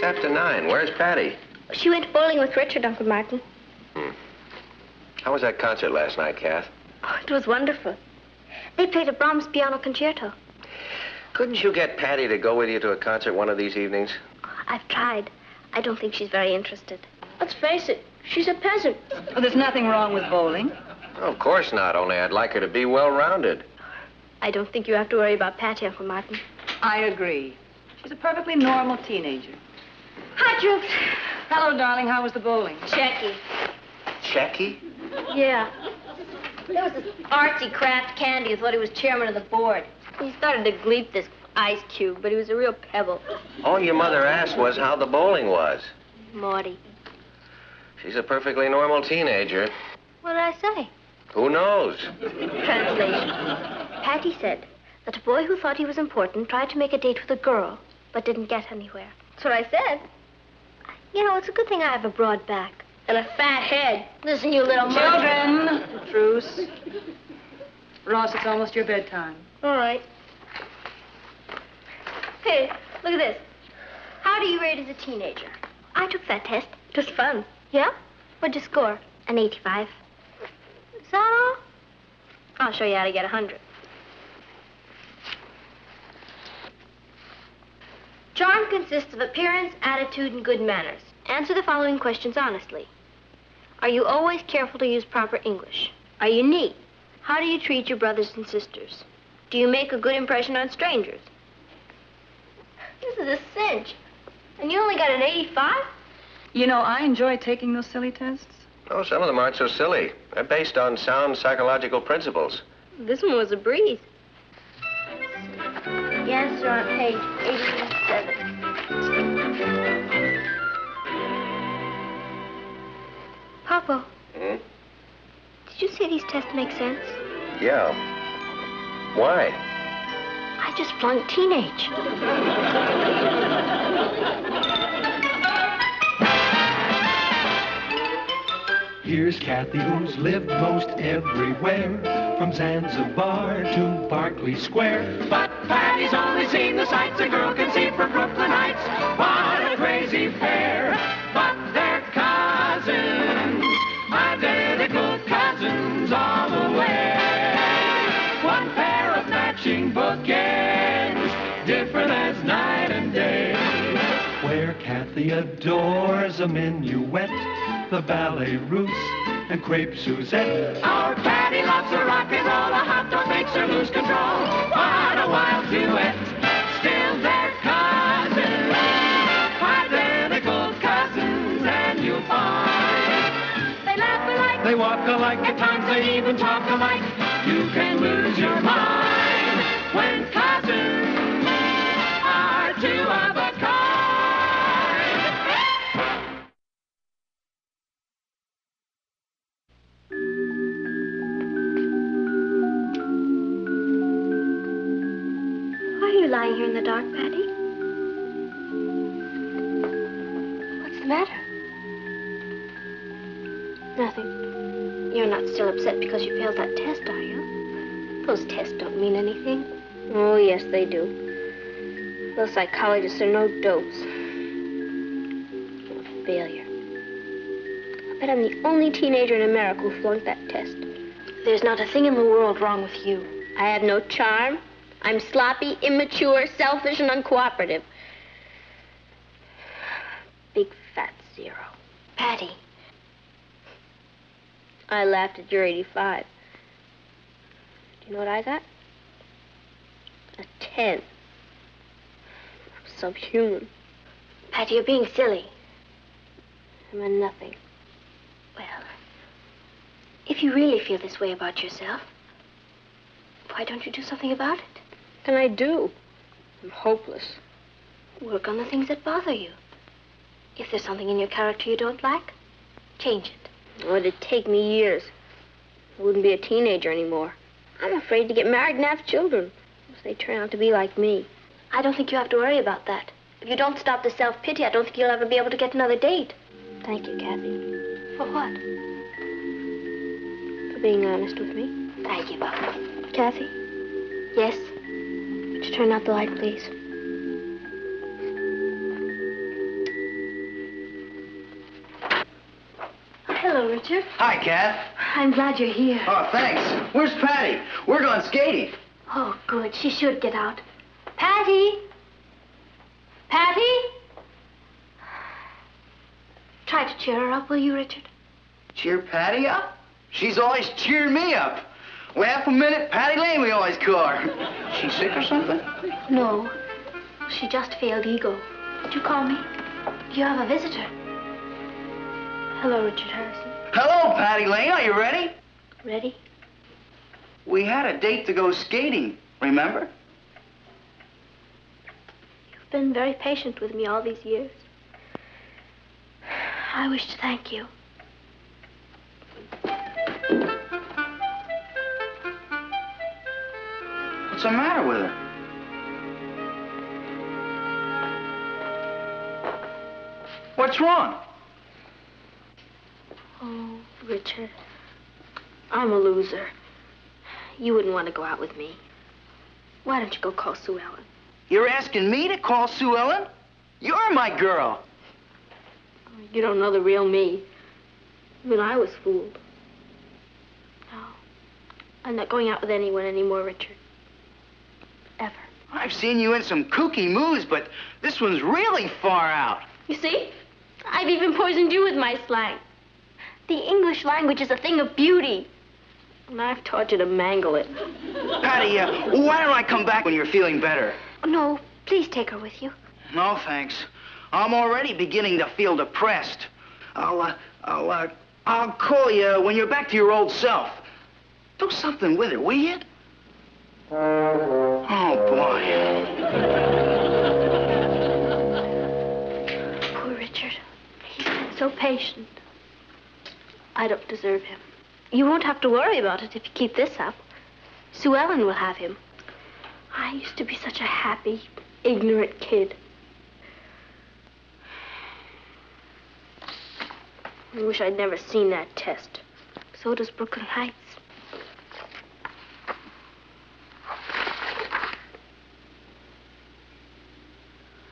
after 9. Where's Patty? She went bowling with Richard, Uncle Martin. How was that concert last night, Kath? Oh, it was wonderful. They played a Brahms piano concerto. Couldn't you get Patty to go with you to a concert one of these evenings? I've tried. I don't think she's very interested. Let's face it, she's a peasant. Well, there's nothing wrong with bowling. Oh, of course not, only I'd like her to be well-rounded. I don't think you have to worry about Patty, Uncle Martin. I agree. She's a perfectly normal teenager. Hi, Troops. Hello, darling. How was the bowling? Checky. Checky? Yeah. There was this artsy Kraft Candy who thought he was chairman of the board. He started to gleep this ice cube, but he was a real pebble. All your mother asked was how the bowling was. Morty. She's a perfectly normal teenager. What did I say? Who knows? Translation. Patty said that a boy who thought he was important tried to make a date with a girl, but didn't get anywhere. That's what I said. You know, it's a good thing I have a broad back. And a fat head. Listen, you little Children! Truce. Ross, it's almost your bedtime. All right. Hey, look at this. How do you rate as a teenager? I took that test. It was fun. Yeah? What'd you score? An 85. Is that all? I'll show you how to get 100. Charm consists of appearance, attitude, and good manners. Answer the following questions honestly. Are you always careful to use proper English? Are you neat? How do you treat your brothers and sisters? Do you make a good impression on strangers? This is a cinch. And you only got an 85? You know, I enjoy taking those silly tests. Oh, some of them aren't so silly. They're based on sound psychological principles. This one was a breeze. The answer on page 87. Papa. Hmm? Did you say these tests make sense? Yeah. Why? I just flunked teenage. Here's Kathy, who's lived most everywhere, from Zanzibar to Berkeley Square. But Patty's only seen the sights a girl can see from Brooklyn Heights. What a crazy pair, but they're cousins, identical cousins all the way. One pair of matching bookends, different as night and day. Where Kathy adores a minuet, the ballet russe, and crepe Suzette. Our Patty loves her rock and roll, a hot dog makes her lose control. What a wild duet, still they're cousins, identical cousins, and you'll find they laugh alike, they walk alike, at times they even talk alike. You can lose your mind when cousins are two of a kind. Lying here in the dark, Patty? What's the matter? Nothing. You're not still upset because you failed that test, are you? Those tests don't mean anything. Oh, yes, they do. Those psychologists are no dopes. I'm a failure. I bet I'm the only teenager in America who flunked that test. There's not a thing in the world wrong with you. I have no charm. I'm sloppy, immature, selfish, and uncooperative. Big fat zero. Patty. I laughed at your 85. Do you know what I got? A 10. Subhuman. Patty, you're being silly. I'm a nothing. Well, if you really feel this way about yourself, why don't you do something about it? Then I do. I'm hopeless. Work on the things that bother you. If there's something in your character you don't like, change it. Oh, it'd take me years. I wouldn't be a teenager anymore. I'm afraid to get married and have children if they turn out to be like me. I don't think you have to worry about that. If you don't stop the self-pity, I don't think you'll ever be able to get another date. Thank you, Kathy. For what? For being honest with me. Thank you, Papa. Kathy? Yes? Would you turn out the light, please? Richard. Hi, Kath. I'm glad you're here. Oh, thanks. Where's Patty? We're going skating. Oh, good. She should get out. Patty? Patty? Try to cheer her up, will you, Richard? Cheer Patty up? She's always cheering me up. Half a minute, Patty Lane, we always call her. She sick or something? No. She just failed Eagle. Did you call me? You have a visitor. Hello, Richard Harrison. Hello, Patty Lane. Are you ready? Ready? We had a date to go skating, remember? You've been very patient with me all these years. I wish to thank you. What's the matter with her? What's wrong? Oh, Richard, I'm a loser. You wouldn't want to go out with me. Why don't you go call Sue Ellen? You're asking me to call Sue Ellen? You're my girl. You don't know the real me. Even I was fooled. No, I'm not going out with anyone anymore, Richard. Ever. I've seen you in some kooky moves, but this one's really far out. You see? I've even poisoned you with my slang. The English language is a thing of beauty. And I've taught you to mangle it. Patty, why don't I come back when you're feeling better? No, please take her with you. No, thanks. I'm already beginning to feel depressed. I'll call you when you're back to your old self. Do something with her, will you? Oh, boy. Poor Richard. He's been so patient. I don't deserve him. You won't have to worry about it if you keep this up. Sue Ellen will have him. I used to be such a happy, ignorant kid. I wish I'd never seen that test. So does Brooklyn Heights.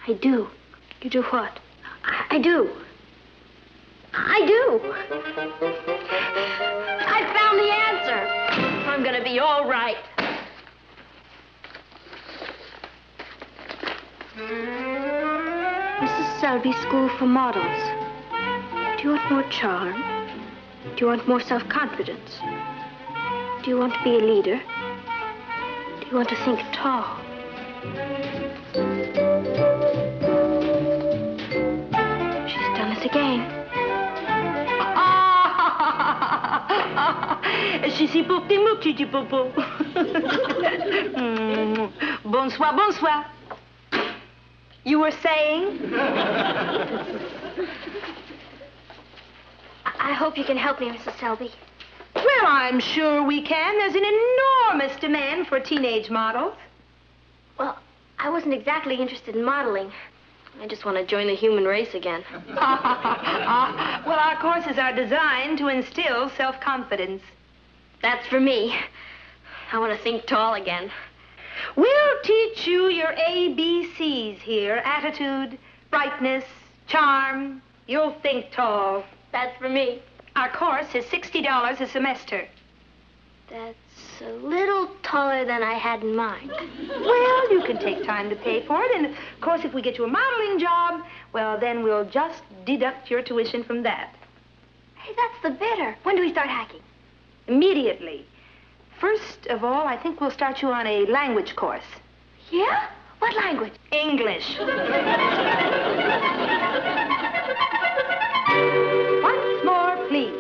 I do. You do what? I do. I do. I found the answer. I'm gonna be all right. Mrs. Selby School for Models. Do you want more charm? Do you want more self-confidence? Do you want to be a leader? Do you want to think tall? She's done it again. Chichi pour tes mots, chichi popo. Bonsoir, bonsoir. You were saying? I hope you can help me, Mrs. Selby. Well, I'm sure we can. There's an enormous demand for teenage models. Well, I wasn't exactly interested in modeling. I just want to join the human race again. Well, our courses are designed to instill self-confidence. That's for me. I want to think tall again. We'll teach you your ABCs here. Attitude, brightness, charm. You'll think tall. That's for me. Our course is $60 a semester. That's a little taller than I had in mind. Well, you can take time to pay for it. And, of course, if we get you a modeling job, well, then we'll just deduct your tuition from that. Hey, that's the bidder. When do we start hacking? Immediately. First of all, I think we'll start you on a language course. Yeah? What language? English. Once more, please.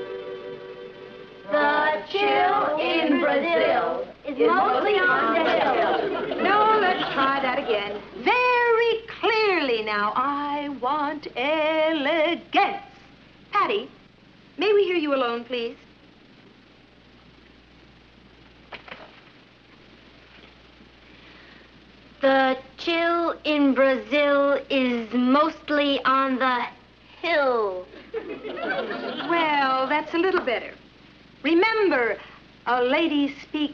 The chill in Brazil is mostly on the hill. No, let's try that again. Very clearly now. I want elegance. Patty, may we hear you alone, please? The chill in Brazil is mostly on the hill. Well, that's a little better. Remember, a lady speaks...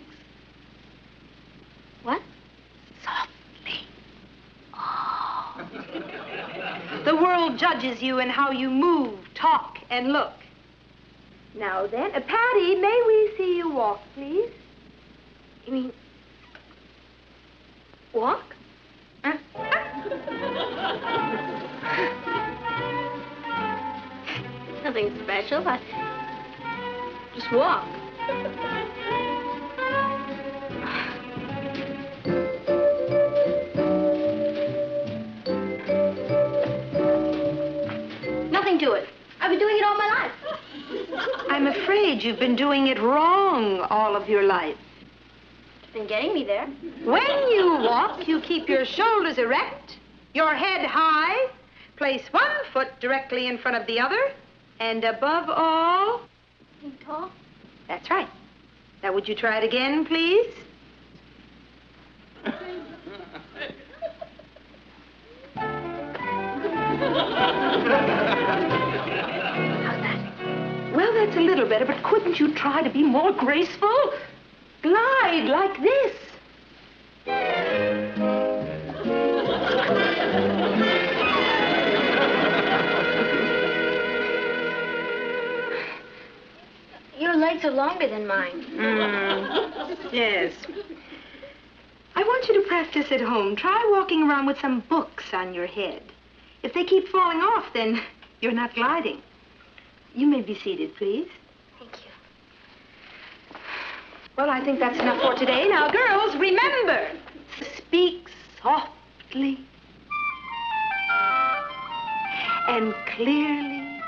What? Softly. Oh. The world judges you in how you move, talk, and look. Now then, Patty, may we see you walk, please? You mean... walk? Nothing special. I just walk. Nothing to it. I've been doing it all my life. I'm afraid you've been doing it wrong all of your life. It's been getting me there. When you walk, you keep your shoulders erect, your head high, place one foot directly in front of the other, and above all... Being tall? That's right. Now, would you try it again, please? Well, that's a little better, but couldn't you try to be more graceful? Glide like this. Your legs are longer than mine. Yes. I want you to practice at home. Try walking around with some books on your head. If they keep falling off, then you're not gliding. You may be seated, please. Thank you. Well, I think that's enough for today. Now, girls, remember, speak softly and clearly.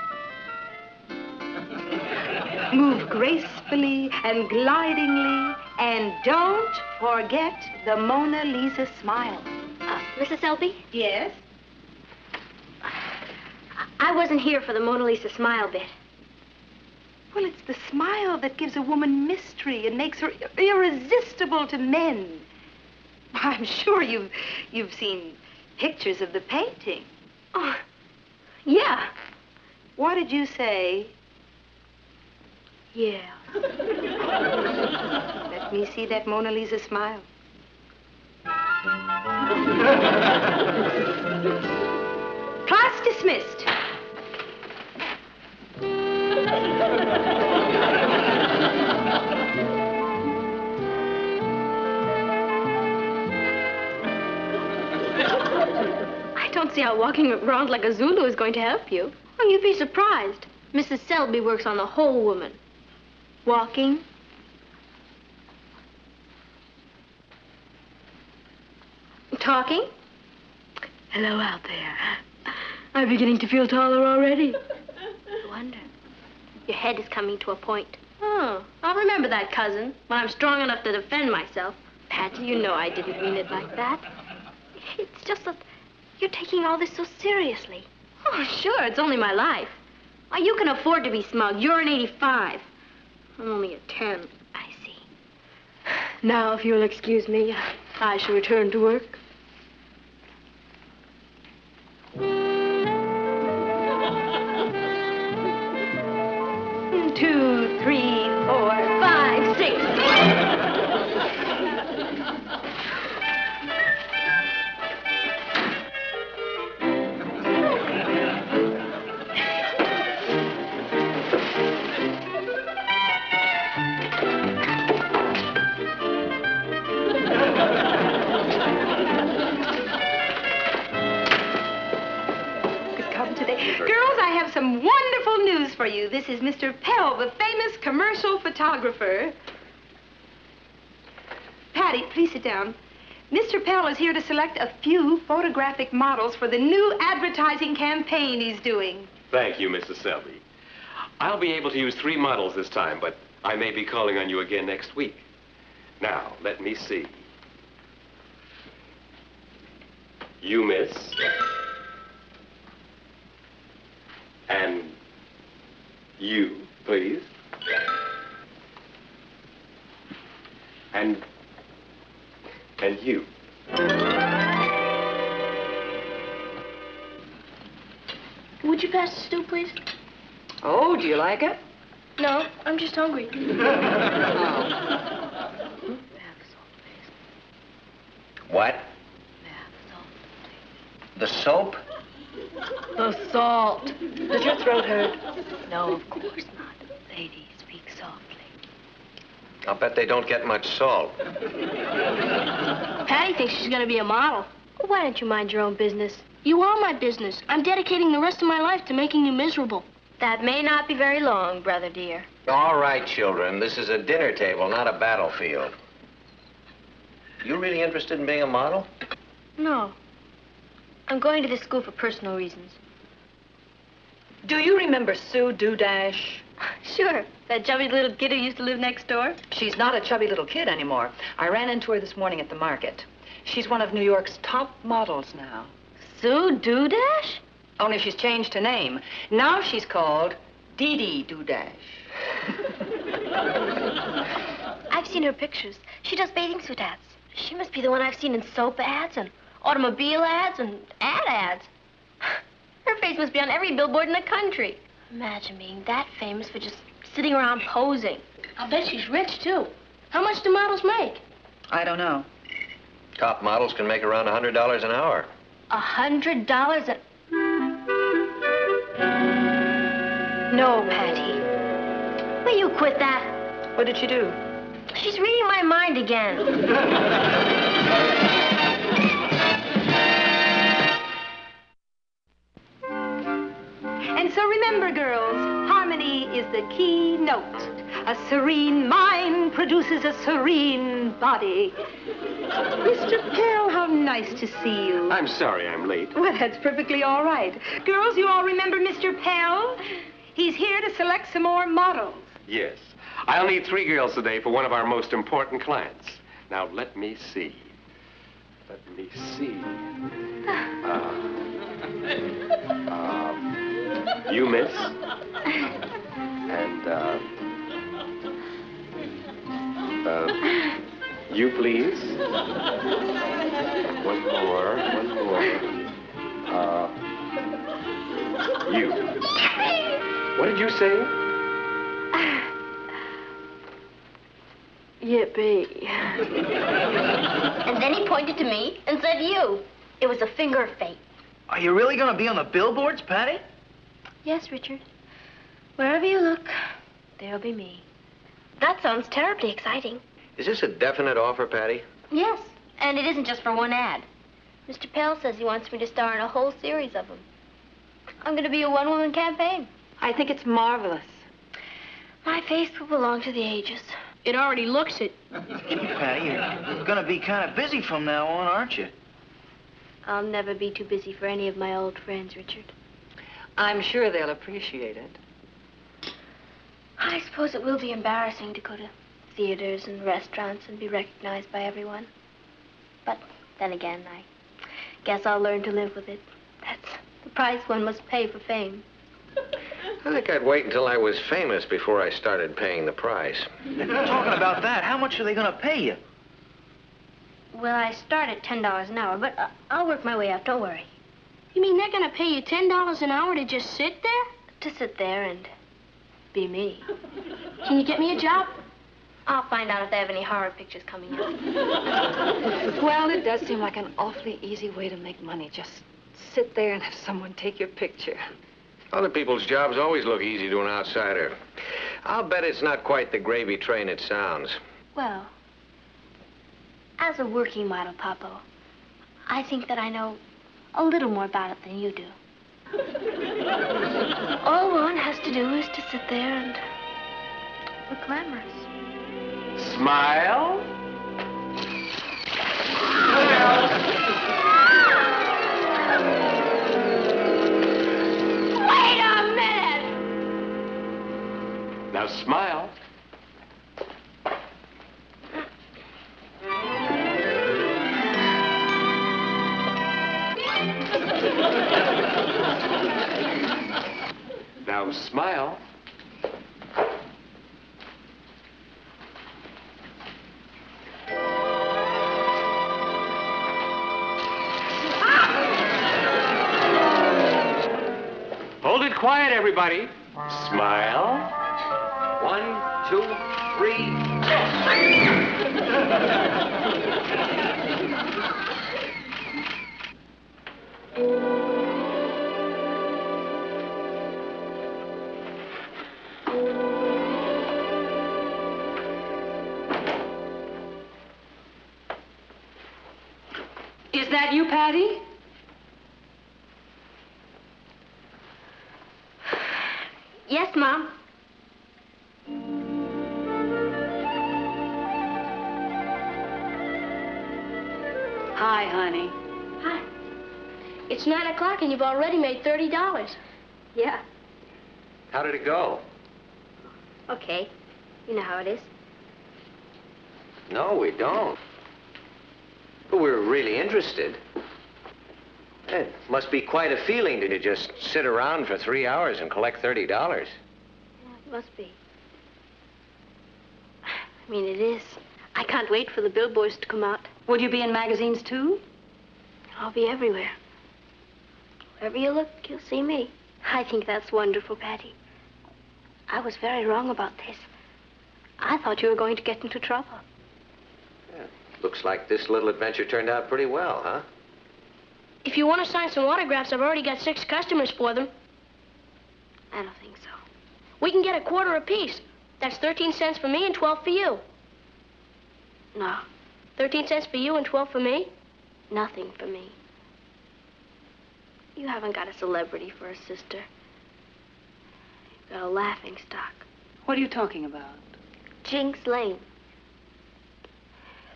Move gracefully and glidingly, and don't forget the Mona Lisa smile. Mrs. Selby? Yes? I wasn't here for the Mona Lisa smile bit. Well, it's the smile that gives a woman mystery and makes her irresistible to men. I'm sure you've seen pictures of the painting. Oh, yeah. What did you say? Yeah. Let me see that Mona Lisa smile. Class dismissed. I don't see how walking around like a Zulu is going to help you. Oh, you'd be surprised. Mrs. Selby works on the whole woman. Walking. Talking. Hello out there. I'm beginning to feel taller already. I wonder. Your head is coming to a point. Oh, I'll remember that, cousin, when I'm strong enough to defend myself. Patty, you know I didn't mean it like that. It's just that you're taking all this so seriously. Oh, sure, it's only my life. Why, you can afford to be smug. You're an 85. I'm only a 10. I see. Now, if you'll excuse me, I shall return to work. 2, 3, 4, 5, 6. Girls, I have some wonderful news for you. This is Mr. Pell, the famous commercial photographer. Patty, please sit down. Mr. Pell is here to select a few photographic models for the new advertising campaign he's doing. Thank you, Mrs. Selby. I'll be able to use 3 models this time, but I may be calling on you again next week. Now, let me see. You, miss. And you, please. And you. Would you pass the stew, please? Oh, do you like it? No, I'm just hungry. What? The soap? The salt. Does your throat hurt? No, of course not. lady, speak softly. I'll bet they don't get much salt. Patty thinks she's going to be a model. Why don't you mind your own business? You are my business. I'm dedicating the rest of my life to making you miserable. That may not be very long, brother dear. All right, children. This is a dinner table, not a battlefield. You really interested in being a model? No. I'm going to this school for personal reasons. Do you remember Sue Dudash? Sure. That chubby little kid who used to live next door? She's not a chubby little kid anymore. I ran into her this morning at the market. She's one of New York's top models now. Sue Dudash? Only she's changed her name. Now she's called Dee Dee Dudash. I've seen her pictures. She does bathing suit ads. She must be the one I've seen in soap ads and automobile ads and ads. Her face must be on every billboard in the country. Imagine being that famous for just sitting around posing. I'll bet she's rich, too. How much do models make? I don't know. Top models can make around $100 an hour. $100 an... No, Patty. Will you quit that? What did she do? She's reading my mind again. And so remember, girls, harmony is the key note. A serene mind produces a serene body. Mr. Pell, how nice to see you. I'm sorry I'm late. Well, that's perfectly all right. Girls, you all remember Mr. Pell? He's here to select some more models. Yes. I'll need 3 girls today for one of our most important clients. Now, let me see. You, miss. And, you, please. One more. You. What did you say? Yippee. And then he pointed to me and said, you. It was a finger of fate. Are you really going to be on the billboards, Patty? Yes, Richard. Wherever you look, there'll be me. That sounds terribly exciting. Is this a definite offer, Patty? Yes, and it isn't just for one ad. Mr. Pell says he wants me to star in a whole series of them. I'm going to be a one-woman campaign. I think it's marvelous. My face will belong to the ages. It already looks it. Patty, you're going to be kind of busy from now on, aren't you? I'll never be too busy for any of my old friends, Richard. I'm sure they'll appreciate it. I suppose it will be embarrassing to go to theaters and restaurants and be recognized by everyone. But then again, I guess I'll learn to live with it. That's the price one must pay for fame. I think I'd wait until I was famous before I started paying the price. Talking about that, how much are they going to pay you? Well, I start at $10 an hour, but I'll work my way up, don't worry. You mean they're gonna pay you $10 an hour to just sit there? To sit there and be me. Can you get me a job? I'll find out if they have any horror pictures coming out. Well, it does seem like an awfully easy way to make money. Just sit there and have someone take your picture. Other people's jobs always look easy to an outsider. I'll bet it's not quite the gravy train it sounds. Well, as a working model, Papo, I think that I know a little more about it than you do. All one has to do is to sit there and look glamorous. Smile. Wait a minute! Now smile. Now smile. Hold it quiet, everybody. Smile. 1, 2, 3. Is that you, Patty? Yes, Mom. Hi, honey. Hi. It's 9 o'clock and you've already made $30. Yeah. How did it go? Okay. You know how it is. No, we don't. But we're really interested. It must be quite a feeling to just sit around for 3 hours and collect $30. Yeah, it must be. I mean, it is. I can't wait for the billboards to come out. Will you be in magazines, too? I'll be everywhere. Wherever you look, you'll see me. I think that's wonderful, Patty. I was very wrong about this. I thought you were going to get into trouble. Yeah. Looks like this little adventure turned out pretty well, huh? If you want to sign some autographs, I've already got 6 customers for them. I don't think so. We can get a quarter apiece. That's 13 cents for me and 12 for you. No. 13 cents for you and 12 for me? Nothing for me. You haven't got a celebrity for a sister. You've got a laughing stock. What are you talking about? Jinx Lane.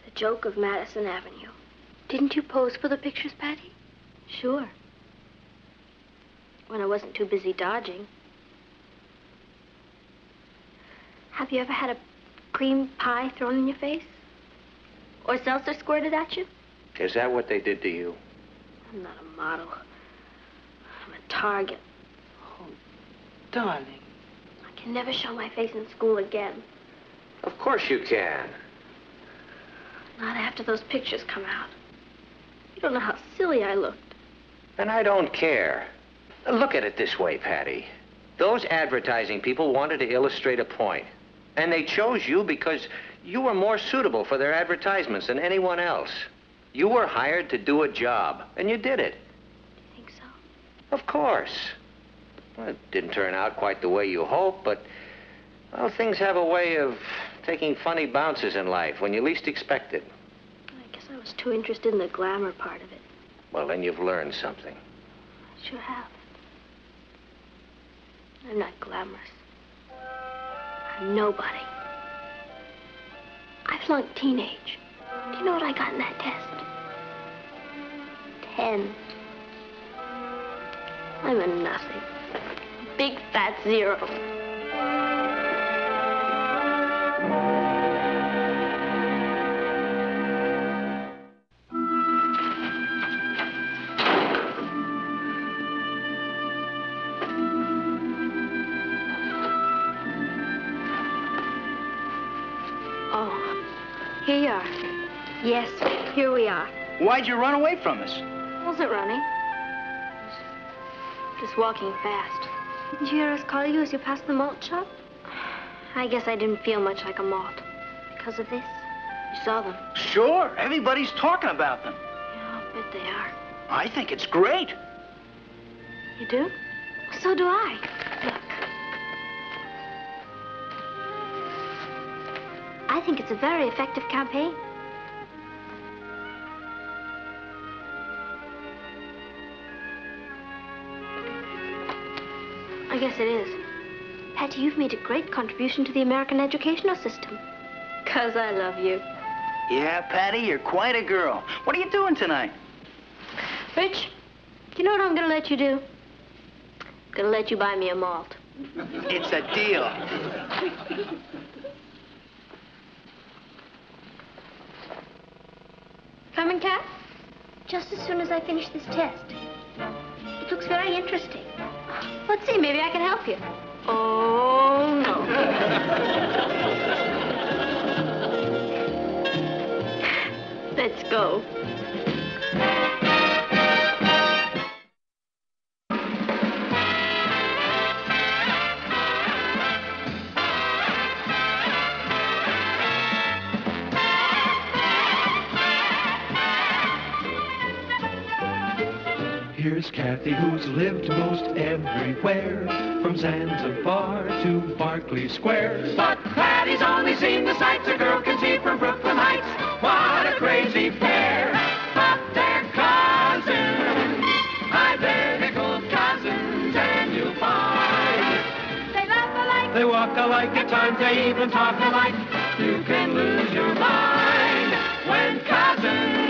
The joke of Madison Avenue. Didn't you pose for the pictures, Patty? Sure. When I wasn't too busy dodging. Have you ever had a cream pie thrown in your face? Or seltzer squirted at you? Is that what they did to you? I'm not a model. I'm a target. Oh, darling. I can never show my face in school again. Of course you can. Not after those pictures come out. You don't know how silly I looked. And I don't care. Look at it this way, Patty. Those advertising people wanted to illustrate a point. And they chose you because you were more suitable for their advertisements than anyone else. You were hired to do a job, and you did it. Do you think so? Of course. Well, it didn't turn out quite the way you hoped, but, well, things have a way of taking funny bounces in life when you least expect it. I guess I was too interested in the glamour part of it. Well, then you've learned something. I sure have. I'm not glamorous. I'm nobody. I flunked teenage. Do you know what I got in that test? 10. I'm a nothing. Big fat 0. Oh, here you are. Yes, here we are. Why'd you run away from us? Wasn't running. Just walking fast. Didn't you hear us call you as you passed the malt shop? I guess I didn't feel much like a malt. Because of this. You saw them. Sure, everybody's talking about them. Yeah, I'll bet they are. I think it's great. You do? So do I. Look. I think it's a very effective campaign. I guess it is. Patty, you've made a great contribution to the American educational system. 'Cause I love you. Yeah, Patty, you're quite a girl. What are you doing tonight? Rich, you know what I'm gonna let you do? I'm gonna let you buy me a malt. It's a deal. Coming, Cat? Just as soon as I finish this test. It looks very interesting. Let's see, maybe I can help you. Oh, no. Let's go. Here's Kathy, who's lived most everywhere, from Zanzibar to Berkeley Square. But Patty's only seen the sights a girl can see from Brooklyn Heights. What a crazy pair! But they're They walk alike, at times they even talk alike. You can lose your mind when cousins